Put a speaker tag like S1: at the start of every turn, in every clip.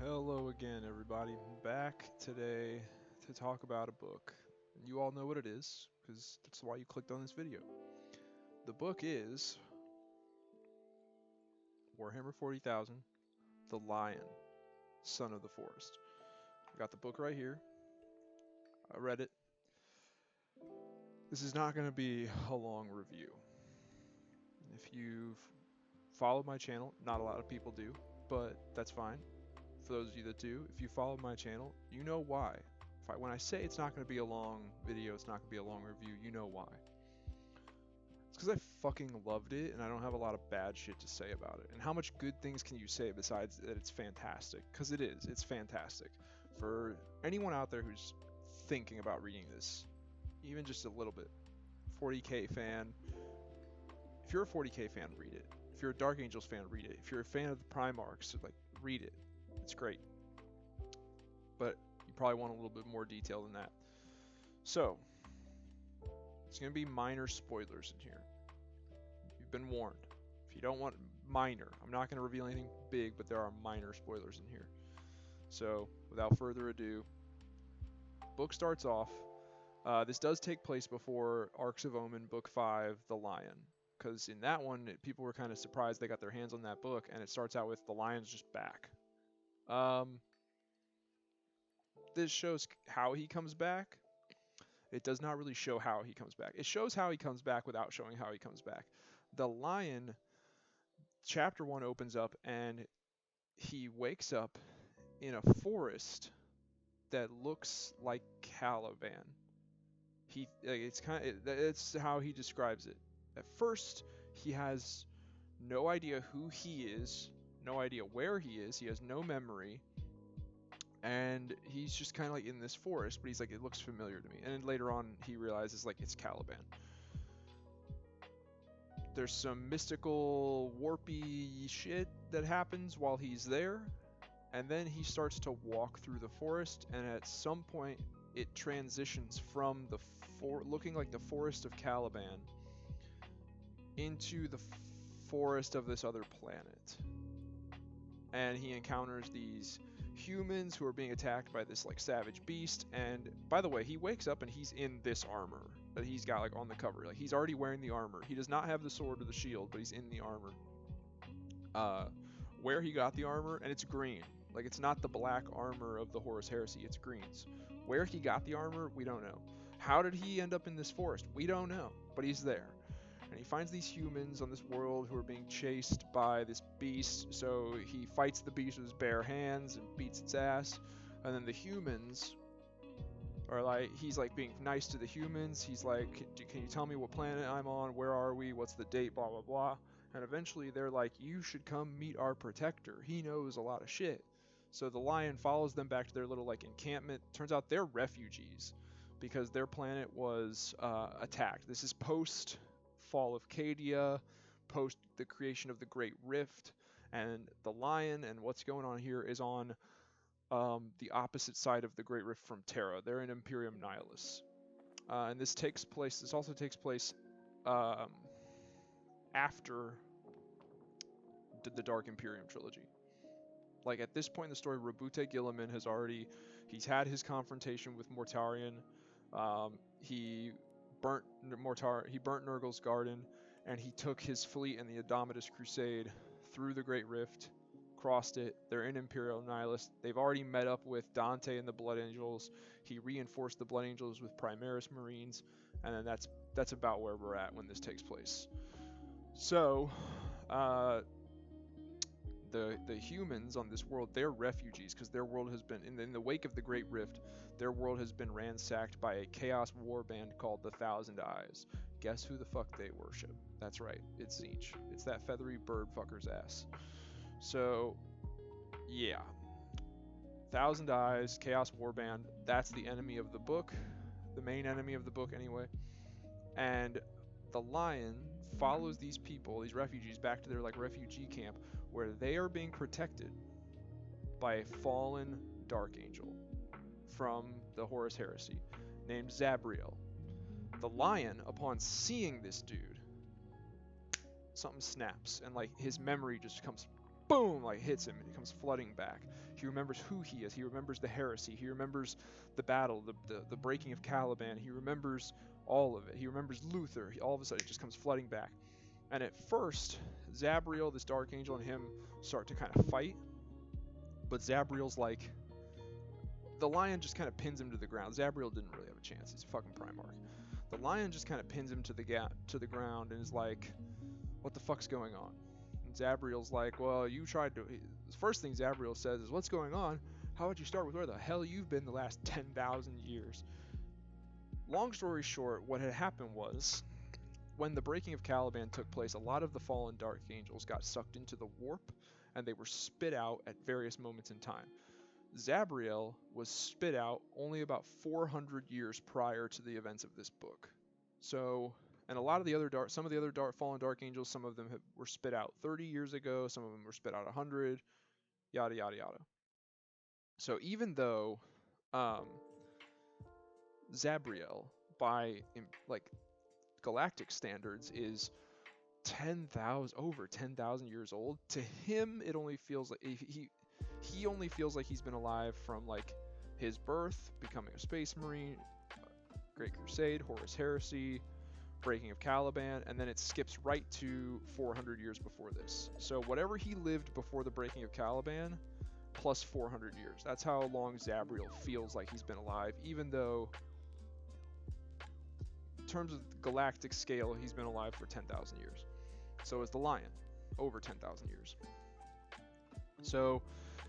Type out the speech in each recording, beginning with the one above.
S1: Hello again, everybody. Back today to talk about a book. You all know what it is, because that's why you clicked on this video. The book is Warhammer 40,000, The Lion, Son of the Forest. I got the book right here. I read it. This is not going to be a long review. If you've followed my channel, not a lot of people do, but that's fine. For those of you that do, if you follow my channel, you know why. When I say it's not going to be a long video, it's not going to be a long review, you know why. It's because I fucking loved it, and I don't have a lot of bad shit to say about it. And how much good things can you say besides that it's fantastic? Because it is. It's fantastic. For anyone out there who's thinking about reading this, even just a little bit, 40K fan, if you're a 40K fan, read it. If you're a Dark Angels fan, read it. If you're a fan of the Primarchs, like, read it. It's great. But you probably want a little bit more detail than that. So, it's going to be minor spoilers in here. You've been warned. If you don't want minor, I'm not going to reveal anything big, but there are minor spoilers in here. So, without further ado, book starts off. This does take place before Arcs of Omen, Book 5, The Lion. Because in that one, people were kind of surprised they got their hands on that book, and it starts out with the Lion's just back. This shows how he comes back. It does not really show how he comes back. It shows how he comes back without showing how he comes back. The Lion, chapter 1 opens up, and he wakes up in a forest that looks like Caliban. It's how he describes it. At first, he has no idea who he is, no idea where he is. He has no memory. And he's just kind of like in this forest, but he's like, it looks familiar to me. And then later on, he realizes like it's Caliban. There's some mystical, warpy shit that happens while he's there, and then he starts to walk through the forest. And at some point, it transitions from the looking like the forest of Caliban into the forest of this other planet. And he encounters these humans who are being attacked by this like savage beast. And by the way, he wakes up and he's in this armor that he's got like on the cover. Like he's already wearing the armor. He does not have the sword or the shield, but he's in the armor. Where he got the armor, and it's green. Like it's not the black armor of the Horus Heresy, it's greens. Where he got the armor, we don't know. How did he end up in this forest? We don't know, but he's there. And he finds these humans on this world who are being chased by this beast, so he fights the beast with his bare hands and beats its ass. And then the humans are like, he's like being nice to the humans. He's like, can you tell me what planet I'm on? Where are we? What's the date? Blah, blah, blah. And eventually they're like, you should come meet our protector. He knows a lot of shit. So the Lion follows them back to their little like encampment. Turns out they're refugees because their planet was attacked. This is post fall of Cadia, post the creation of the Great Rift, and the Lion and what's going on here is on the opposite side of the Great Rift from Terra. They're in Imperium Nihilus. And this also takes place after the Dark Imperium trilogy. Like at this point in the story, Rabute Gilliman he's had his confrontation with Mortarion. He burnt Nurgle's garden, and he took his fleet in the Indomitus Crusade through the Great Rift, crossed it. They're in Imperial Nihilus. They've already met up with Dante and the Blood Angels. He reinforced the Blood Angels with Primaris Marines, and then that's about where we're at when this takes place. So, the humans on this world, they're refugees because their world has been, in the wake of the Great Rift, their world has been ransacked by a chaos warband called the Thousand Eyes. Guess who the fuck they worship? That's right, it's Tzeentch. It's that feathery bird fucker's ass. So, yeah. Thousand Eyes, Chaos Warband, that's the enemy of the book. The main enemy of the book, anyway. And the Lion follows these people, these refugees, back to their like refugee camp where they are being protected by a fallen Dark Angel from the Horus Heresy named Zabriel. The Lion, upon seeing this dude, something snaps and like his memory just comes boom, like hits him, and he comes flooding back. He remembers who he is. He remembers the heresy. He remembers the battle, the breaking of Caliban. He remembers all of it. He remembers Luther. All of a sudden, it just comes flooding back. And at first, Zabriel, this Dark Angel, and him start to kind of fight. But Zabriel's like, the lion just kind of pins him to the ground. Zabriel didn't really have a chance. He's a fucking Primarch. The lion just kind of pins him to the ground and is like, what the fuck's going on? And Zabriel's like, well, you tried to... The first thing Zabriel says is, what's going on? How about you start with where the hell you've been the last 10,000 years? Long story short, what had happened was, when the breaking of Caliban took place, a lot of the fallen Dark Angels got sucked into the warp, and they were spit out at various moments in time. Zabriel was spit out only about 400 years prior to the events of this book. So, and a lot of the other some of the other fallen Dark Angels, some of them were spit out 30 years ago, some of them were spit out 100, yada yada yada. So even though Zabriel, by like galactic standards, is over 10,000 years old, to him it only feels like he only feels like he's been alive from like his birth, becoming a space marine, Great Crusade, Horus Heresy, breaking of Caliban, and then it skips right to 400 years before this. So whatever he lived before the breaking of Caliban, plus 400 years. That's how long Zabriel feels like he's been alive, even though in terms of galactic scale, he's been alive for 10,000 years. So is the lion, over 10,000 years. So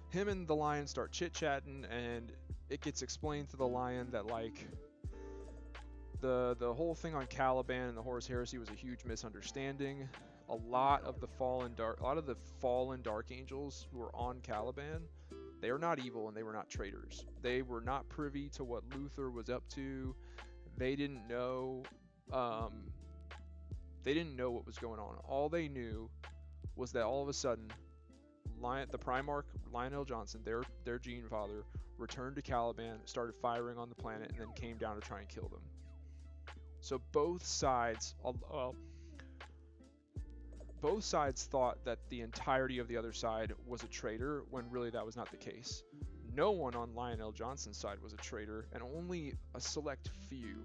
S1: him and the lion start chit-chatting, and it gets explained to the lion that like the whole thing on Caliban and the Horus Heresy was a huge misunderstanding. A lot of the fallen Dark Angels who were on Caliban, they are not evil and they were not traitors. They were not privy to what Luther was up to. They didn't know. They didn't know what was going on. All they knew was that all of a sudden, the Primarch Lionel Johnson, their Gene Father, returned to Caliban, started firing on the planet, and then came down to try and kill them. So both sides thought that the entirety of the other side was a traitor, when really that was not the case. No one on Lionel Johnson's side was a traitor, and only a select few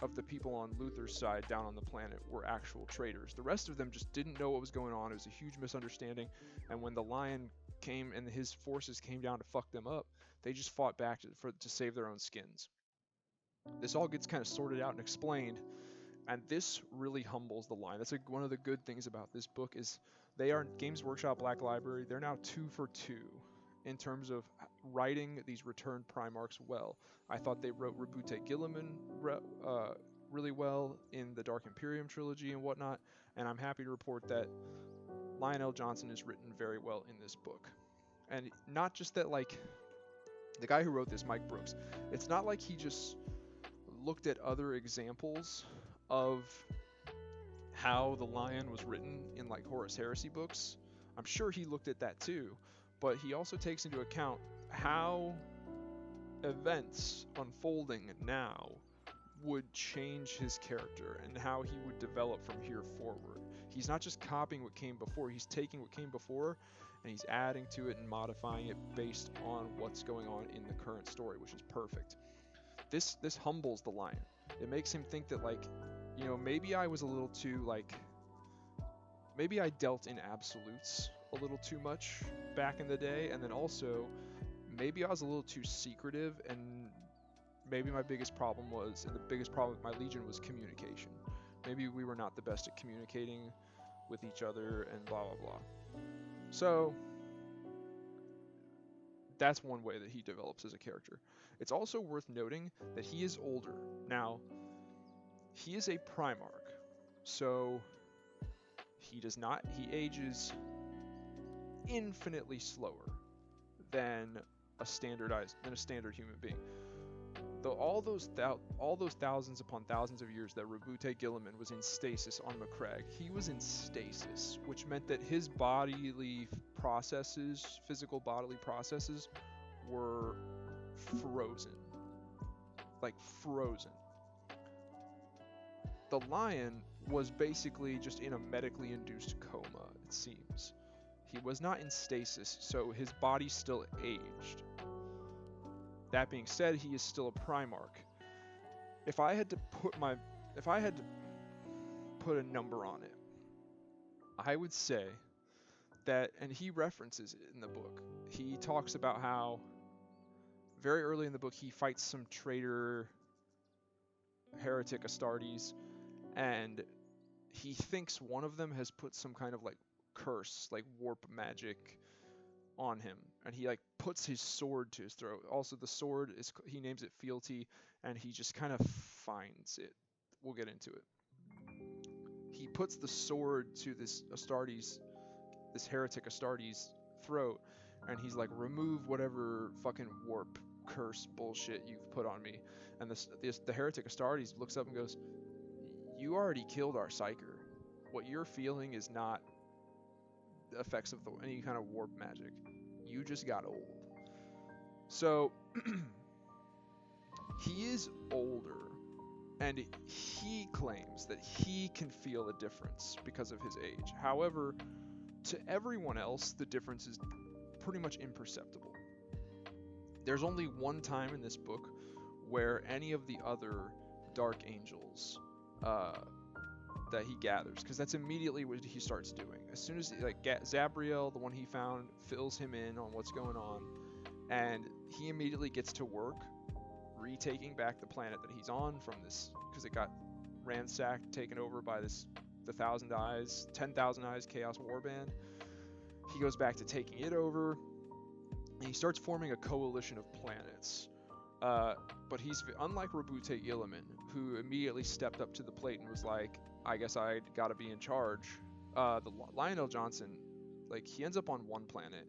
S1: of the people on Luther's side down on the planet were actual traitors. The rest of them just didn't know what was going on. It was a huge misunderstanding, and when the lion came and his forces came down to fuck them up, they just fought back to save their own skins. This all gets kind of sorted out and explained, and this really humbles the lion. That's one of the good things about this book is they are Games Workshop Black Library. They're now 2 for 2 in terms of writing these returned Primarchs well. I thought they wrote Rabute Gilliman really well in the Dark Imperium trilogy and whatnot, and I'm happy to report that Lionel Johnson is written very well in this book. And not just that, like, the guy who wrote this, Mike Brooks, it's not like he just looked at other examples of how the lion was written in like Horus Heresy books. I'm sure he looked at that too, but he also takes into account how events unfolding now would change his character and how he would develop from here forward. He's not just copying what came before, he's taking what came before and he's adding to it and modifying it based on what's going on in the current story, which is perfect. This humbles the lion. It makes him think that, like, you know, maybe I was a little too, like, maybe I dealt in absolutes a little too much back in the day, and then also maybe I was a little too secretive, and maybe my biggest problem was, and the biggest problem with my Legion was communication. Maybe we were not the best at communicating with each other and blah blah blah. So that's one way that he develops as a character. It's also worth noting that he is older. Now, he is a Primarch, so he ages infinitely slower than a standard human being. Though all those thousands upon thousands of years that Rabute Gilliman was in stasis on Macragge, he was in stasis, which meant that his physical bodily processes, were frozen. Like frozen. The lion was basically just in a medically induced coma, it seems. He was not in stasis, so his body still aged. That being said, he is still a Primarch. If I had to put a number on it, I would say that, and he references it in the book. He talks about how very early in the book he fights some traitor heretic Astartes, and he thinks one of them has put some kind of like curse, like warp magic on him, and he like puts his sword to his throat. Also, the sword is, he names it fealty, and he just kind of finds it. We'll get into it. He puts the sword to this heretic Astartes' throat, and he's like, remove whatever fucking warp curse bullshit you've put on me. And the heretic Astartes looks up and goes, you already killed our psyker. What you're feeling is not the effects of any kind of warp magic. You just got old. So he is older, and he claims that he can feel a difference because of his age. However, to everyone else, the difference is pretty much imperceptible. There's only one time in this book where any of the other Dark Angels that he gathers, because that's immediately what he starts doing. As soon as, like, Zabriel, the one he found, fills him in on what's going on, and he immediately gets to work retaking back the planet that he's on from this, because it got ransacked, taken over by the 10,000 Eyes Chaos Warband. He goes back to taking it over, and he starts forming a coalition of planets. But he's unlike Rabute Illiman, who immediately stepped up to the plate and was like, I guess I gotta be in charge. Lionel Johnson, like, he ends up on one planet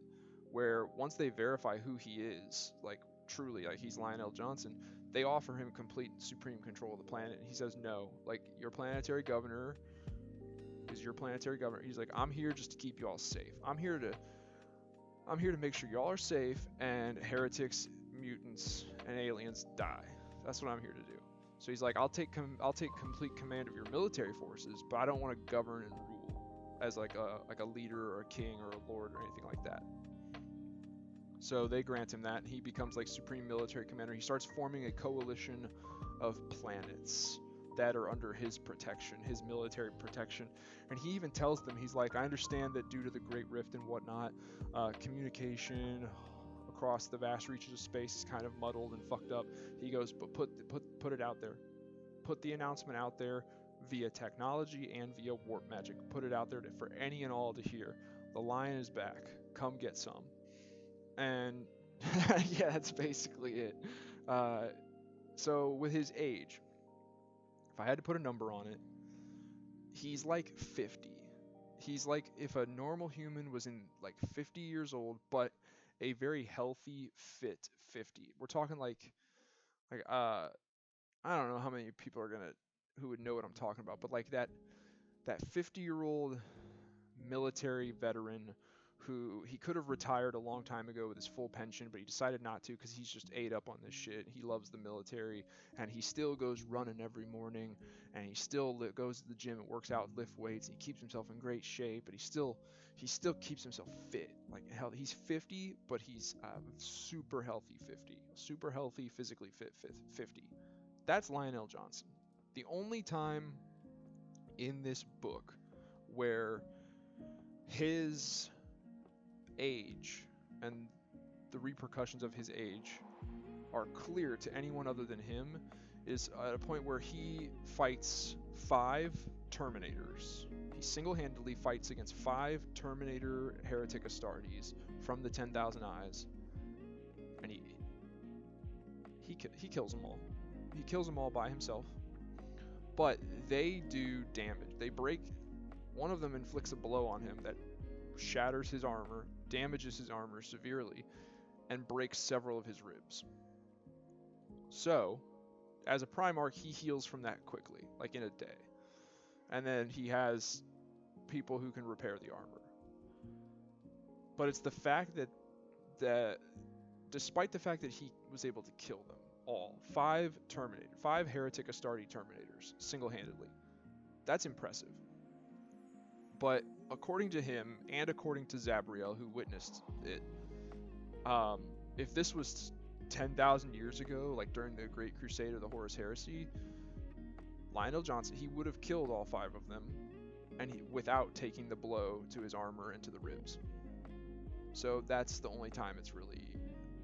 S1: where once they verify who he is, like, truly, like, he's Lionel Johnson, they offer him complete supreme control of the planet, and he says no. Like, your planetary governor is your planetary governor. He's like, I'm here just to keep you all safe. I'm here to make sure y'all are safe and heretics, mutants, and aliens die. That's what I'm here to do. So he's like, I'll take complete command of your military forces, but I don't want to govern and rule as like a leader or a king or a lord or anything like that. So they grant him that, and he becomes like supreme military commander. He starts forming a coalition of planets that are under his protection, his military protection. And he even tells them, he's like, I understand that due to the Great Rift and whatnot, communication across the vast reaches of space is kind of muddled and fucked up. He goes, but put it out there. Put the announcement out there via technology and via warp magic. Put it out there for any and all to hear. The Lion is back. Come get some. And yeah, that's basically it. So with his age, if I had to put a number on it, he's like 50. He's like if a normal human was in like 50 years old, but a very healthy, fit 50. We're talking like I don't know how many people who would know what I'm talking about, but like that 50-year-old military veteran who he could have retired a long time ago with his full pension, but he decided not to because he's just ate up on this shit. He loves the military, and he still goes running every morning, and he still goes to the gym and works out, lift weights, and he keeps himself in great shape, but he still keeps himself fit. Like, hell, he's 50, but he's super healthy 50. Super healthy, physically fit 50. That's Lionel Johnson. The only time in this book where his age and the repercussions of his age are clear to anyone other than him is at a point where he fights 5 Terminators. He single-handedly fights against 5 Terminator heretic Astartes from the 10,000 Eyes, and he kills them all. He kills them all by himself, but they do damage. One of them inflicts a blow on him that shatters his armor, damages his armor severely, and breaks several of his ribs. So, as a Primarch, he heals from that quickly, like in a day. And then he has people who can repair the armor. But it's the fact that despite the fact that he was able to kill them all, 5 heretic Astarte Terminators, single-handedly, that's impressive. But according to him and according to Zabriel, who witnessed it, if this was 10,000 years ago, like during the Great Crusade or the Horus Heresy, Lionel Johnson, he would have killed all 5 of them, and without taking the blow to his armor and to the ribs. So that's the only time it's really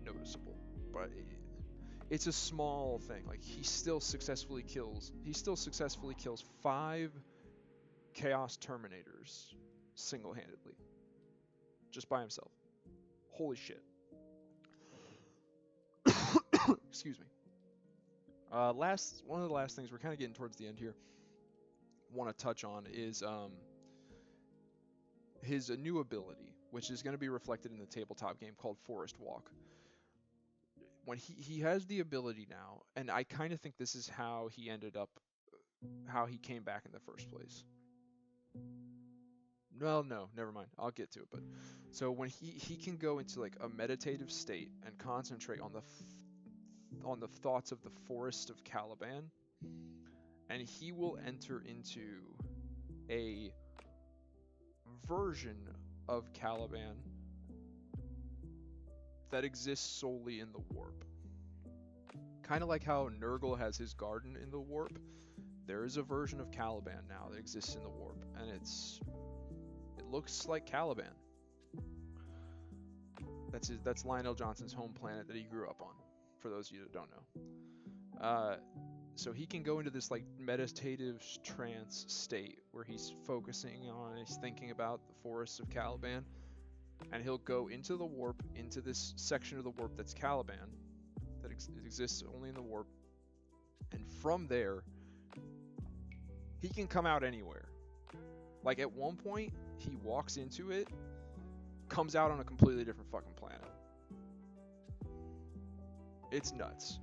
S1: noticeable. But it's a small thing. Like he still successfully kills 5 Chaos Terminators single-handedly, just by himself. Holy shit. Excuse me. One of the last things, we're kind of getting towards the end here, want to touch on is his new ability, which is going to be reflected in the tabletop game called Forest Walk. When he has the ability now, and I kind of think this is how he came back in the first place. Well, no, never mind. I'll get to it. But so when he can go into like a meditative state and concentrate on the thoughts of the forest of Caliban, and he will enter into a version of Caliban that exists solely in the warp. Kind of like how Nurgle has his garden in the warp, there is a version of Caliban now that exists in the warp, and it looks like Caliban. That's Lionel Johnson's home planet that he grew up on, for those of you that don't know. So he can go into this like meditative trance state where he's focusing on, he's thinking about the forests of Caliban, and he'll go into the warp, into this section of the warp that's Caliban, that exists only in the warp, and from there, he can come out anywhere. Like at one point, he walks into it, comes out on a completely different fucking planet. It's nuts.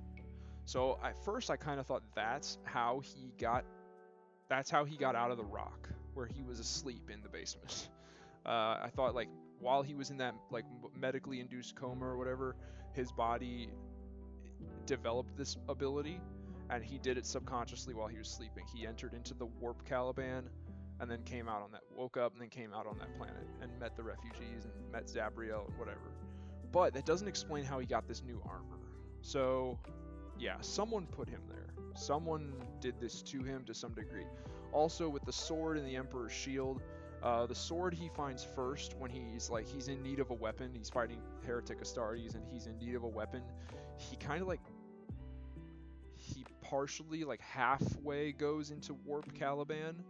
S1: So at first I kind of thought that's how he got out of the rock where he was asleep in the basement. I thought like while he was in that like medically induced coma or whatever, his body developed this ability, and he did it subconsciously while he was sleeping. He entered into the warp Caliban, and then woke up and then came out on that planet and met the refugees and met Zabriel and whatever. But that doesn't explain how he got this new armor. So yeah, someone put him there. Someone did this to him to some degree. Also with the sword and the Emperor's shield, the sword he finds first when he's in need of a weapon. He's fighting Heretic Astartes and he's in need of a weapon. He kind of he partially halfway goes into warp Caliban.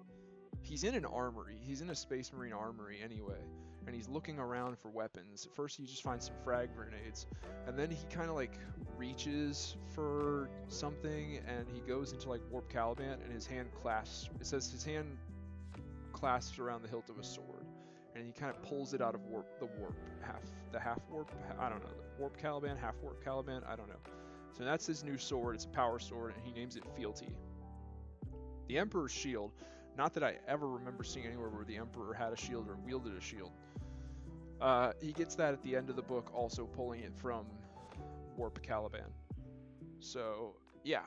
S1: He's in an armory. He's in a Space Marine armory anyway, and he's looking around for weapons. At first, he just finds some frag grenades, and then he kind of reaches for something, and he goes into warp Caliban, and his hand clasps. It says his hand clasps around the hilt of a sword, and he kind of pulls it out of the half warp. I don't know. Warp Caliban, half warp Caliban. I don't know. So that's his new sword. It's a power sword, and he names it Fealty. The Emperor's shield. Not that I ever remember seeing anywhere where the Emperor had a shield or wielded a shield. He gets that at the end of the book, also pulling it from Warp Caliban. So, yeah.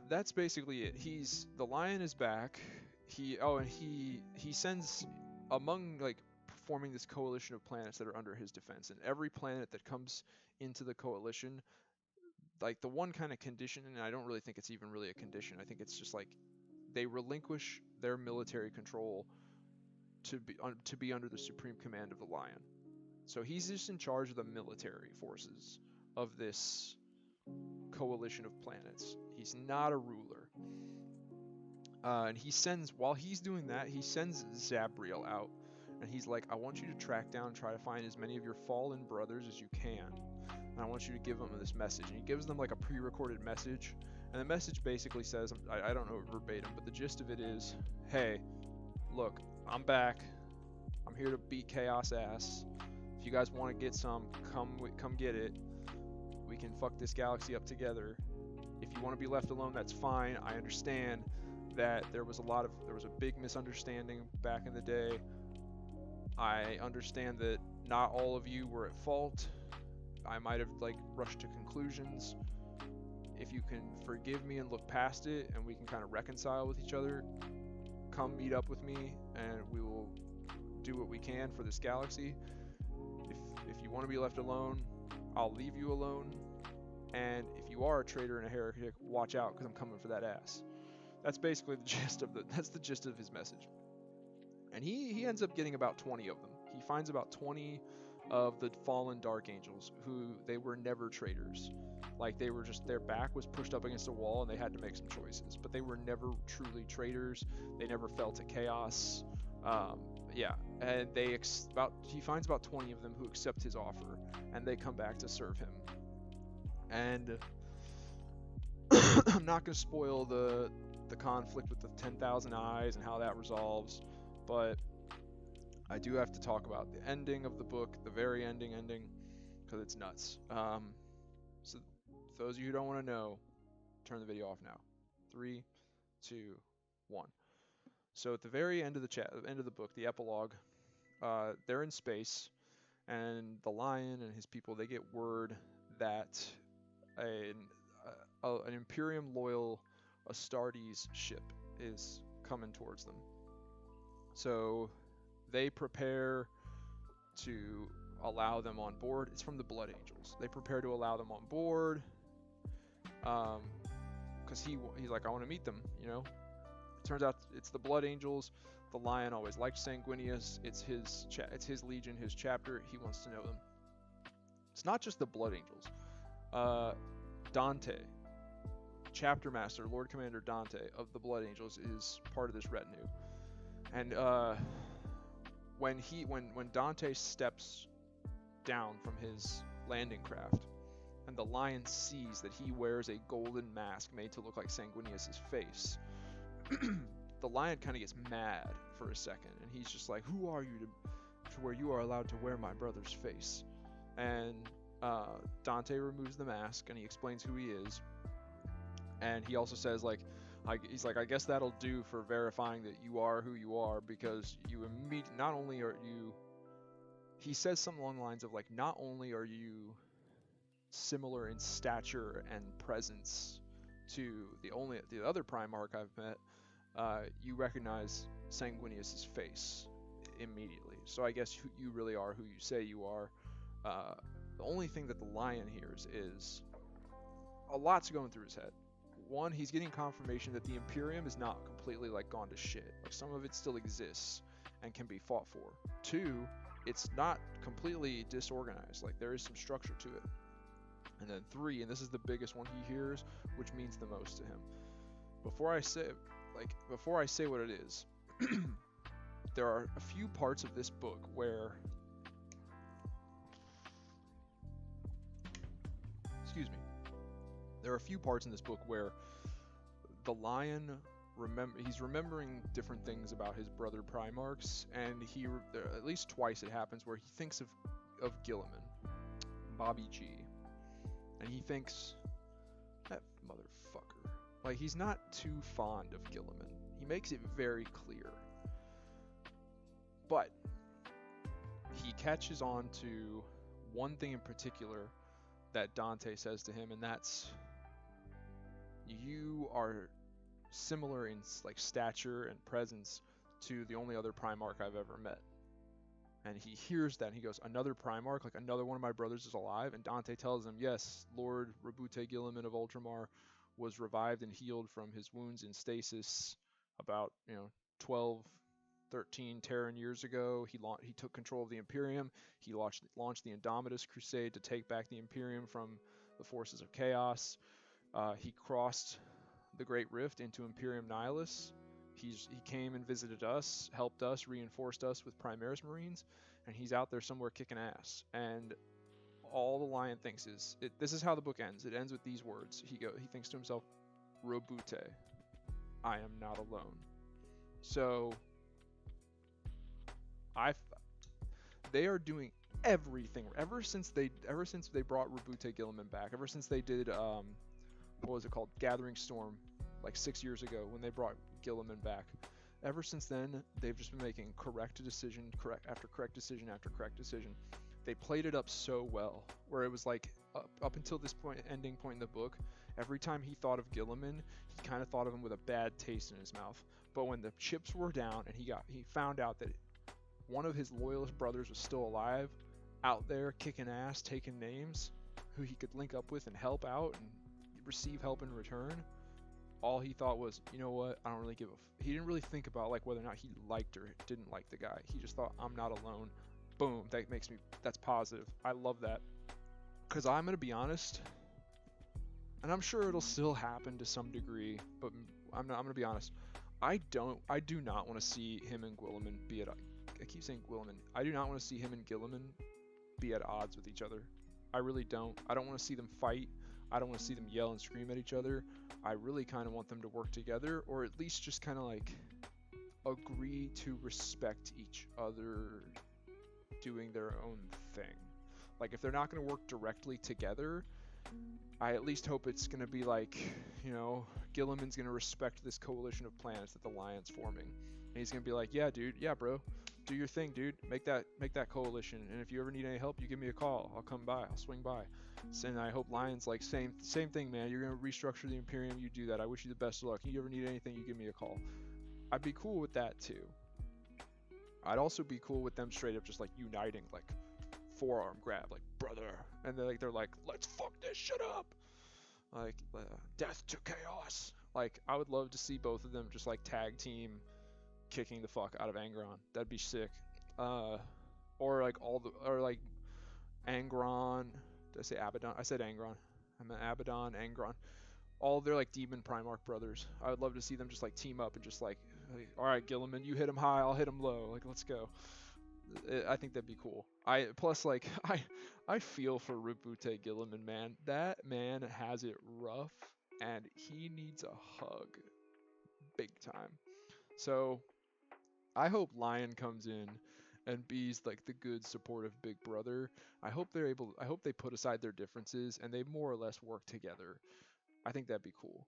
S1: That's basically it. The lion is back. He sends, among, forming this coalition of planets that are under his defense. And every planet that comes into the coalition, the one kind of condition, and I don't really think it's even really a condition. I think it's just they relinquish their military control to be under the supreme command of the Lion. So he's just in charge of the military forces of this coalition of planets. He's not a ruler. And while he's doing that, he sends Zabriel out. And he's like, I want you to track down, try to find as many of your fallen brothers as you can. And I want you to give them this message. And he gives them a pre-recorded message. And the message basically says, I don't know it verbatim, but the gist of it is, hey, look, I'm back. I'm here to beat Chaos ass. If you guys want to get some, come get it. We can fuck this galaxy up together. If you want to be left alone, that's fine. I understand that there was a big misunderstanding back in the day. I understand that not all of you were at fault. I might have rushed to conclusions. If you can forgive me and look past it and we can kind of reconcile with each other, come meet up with me, and we will do what we can for this galaxy. If you want to be left alone, I'll leave you alone. And if you are a traitor and a heretic, watch out, because I'm coming for that ass. That's basically the gist of his message. And he ends up getting about 20 of them. He finds about 20 of the fallen Dark Angels who they were never traitors. Like, they were just, their back was pushed up against a wall and they had to make some choices. But they were never truly traitors. They never fell to chaos. Yeah, and he finds about 20 of them who accept his offer, and they come back to serve him. And I'm not going to spoil the conflict with the 10,000 eyes and how that resolves, but I do have to talk about the ending of the book, the very ending, because it's nuts. So for those of you who don't want to know, turn the video off now. 3, 2, 1. So at the very end of the book, the epilogue, they're in space, and the Lion and his people, they get word that an Imperium loyal Astartes ship is coming towards them. So they prepare to allow them on board. It's from the Blood Angels. They prepare to allow them on board, because he's like, I want to meet them, you know. It turns out it's the Blood Angels. The Lion always liked Sanguinius. It's his legion, his chapter. He wants to know them. It's not just the Blood Angels. Dante, chapter master, Lord Commander Dante of the Blood Angels, is part of this retinue. And when Dante steps down from his landing craft, and the Lion sees that he wears a golden mask made to look like Sanguinius' face, the Lion kind of gets mad for a second, and he's just like, who are you to where you are allowed to wear my brother's face? And Dante removes the mask, and he explains who he is. And he also says, he's like, I guess that'll do for verifying that you are who you are, because not only are you, he says something along the lines of, like, not only are you similar in stature and presence to the other Primarch I've met, you recognize Sanguinius' face immediately. So I guess you really are who you say you are. The only thing that the Lion hears is a lot's going through his head. One, he's getting confirmation that the Imperium is not completely like gone to shit. Like, some of it still exists and can be fought for. 2, it's not completely disorganized. Like, there is some structure to it. And then 3, and this is the biggest one he hears, which means the most to him. Before I say what it is, there are a few parts of this book where, there are a few parts in this book where the Lion he's remembering different things about his brother Primarchs, and at least twice it happens where he thinks of Guilliman, Bobby G, and he thinks, that motherfucker. Like, he's not too fond of Guilliman. He makes it very clear. But he catches on to one thing in particular that Dante says to him, and that's, you are similar in like stature and presence to the only other Primarch I've ever met. And he hears that and he goes, another Primarch, like another one of my brothers is alive? And Dante tells him, yes, Lord Rabute Guilliman of Ultramar was revived and healed from his wounds in stasis about 12, 13 Terran years ago. He took control of the Imperium. He launched the Indomitus Crusade to take back the Imperium from the forces of chaos. He crossed the Great Rift into Imperium Nihilus. He came and visited us, helped us, reinforced us with Primaris Marines, and he's out there somewhere kicking ass. And all the Lion thinks is, this is how the book ends. It ends with these words. He thinks to himself, Robute, I am not alone. So they are doing everything ever since they brought Rabute Guilliman back. Ever since they did what was it called, Gathering Storm, like 6 years ago when they brought Guilliman back. Ever since then, they've just been making correct decision after correct decision. They played it up so well, where it was like up until this ending point in the book, every time he thought of Guilliman, he kind of thought of him with a bad taste in his mouth. But when the chips were down and he found out that one of his loyalist brothers was still alive, out there kicking ass, taking names, who he could link up with and help out and receive help in return, all he thought was, you know what, I don't really give a he didn't really think about like whether or not he liked or didn't like the guy. He just thought, I'm not alone. Boom, that's positive. I love that. Because I'm going to be honest, and I'm sure it'll still happen to some degree, but I'm going to be honest. I do not want to see him and Guilliman be at, I keep saying Guilliman. I do not want to see him and Guilliman be at odds with each other. I really don't. I don't want to see them fight. I don't want to see them yell and scream at each other. I really kind of want them to work together, or at least just kind of like agree to respect each other doing their own thing. Like if they're not going to work directly together, I at least hope it's going to be like, you know, Gilliman's going to respect this coalition of planets that the Lion's forming. And he's going to be like, yeah, dude, yeah, bro, do your thing, dude. Make that coalition. And if you ever need any help, you give me a call. I'll come by. I'll swing by. And I hope Lion's like, same thing, man. You're going to restructure the Imperium. You do that. I wish you the best of luck. If you ever need anything, you give me a call. I'd be cool with that too. I'd also be cool with them straight up just like uniting, like forearm grab, like brother, and they're like, let's fuck this shit up, like death to chaos. Like I would love to see both of them just like tag team kicking the fuck out of Angron. That'd be sick. Or like Angron. Did I say Abaddon? I said Angron. I meant Abaddon, Angron. All their like demon Primarch brothers. I would love to see them just like team up and just like all right, Guilliman, you hit him high, I'll hit him low. Like let's go. I think that'd be cool. I feel for Rabute Guilliman, man. That man has it rough and he needs a hug big time. So I hope Lion comes in and B's like the good supportive big brother. I hope they put aside their differences and they more or less work together. I think that'd be cool.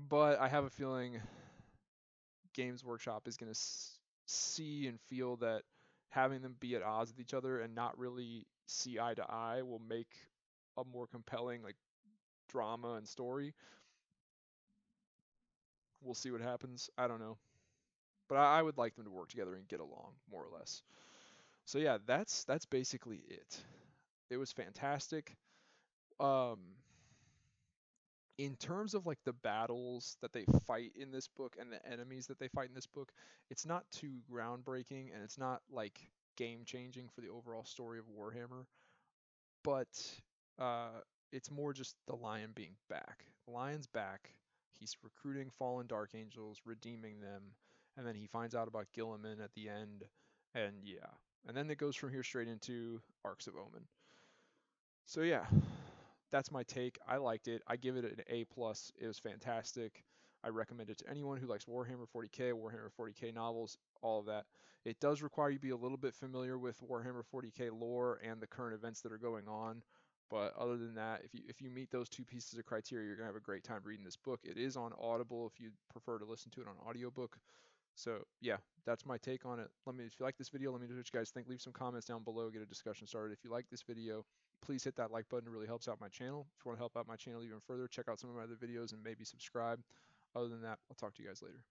S1: But I have a feeling Games Workshop is going to see and feel that having them be at odds with each other and not really see eye to eye will make a more compelling like drama and story. We'll see what happens. I don't know. But I would like them to work together and get along more or less. So yeah, that's basically it. It was fantastic. In terms of like the battles that they fight in this book and the enemies that they fight in this book, it's not too groundbreaking and it's not like game changing for the overall story of Warhammer, but it's more just the Lion being back. The Lion's back. He's recruiting fallen Dark Angels, redeeming them, and then he finds out about Guilliman at the end, and yeah. And then it goes from here straight into Arcs of Omen. So yeah, that's my take. I liked it. I give it an A+. It was fantastic. I recommend it to anyone who likes Warhammer 40K, Warhammer 40K novels, all of that. It does require you to be a little bit familiar with Warhammer 40K lore and the current events that are going on. But other than that, if you meet those two pieces of criteria, you're going to have a great time reading this book. It is on Audible if you prefer to listen to it on audiobook. So yeah, that's my take on it. If you like this video, let me know what you guys think. Leave some comments down below, get a discussion started. If you like this video, please hit that like button. It really helps out my channel. If you want to help out my channel even further, check out some of my other videos and maybe subscribe. Other than that, I'll talk to you guys later.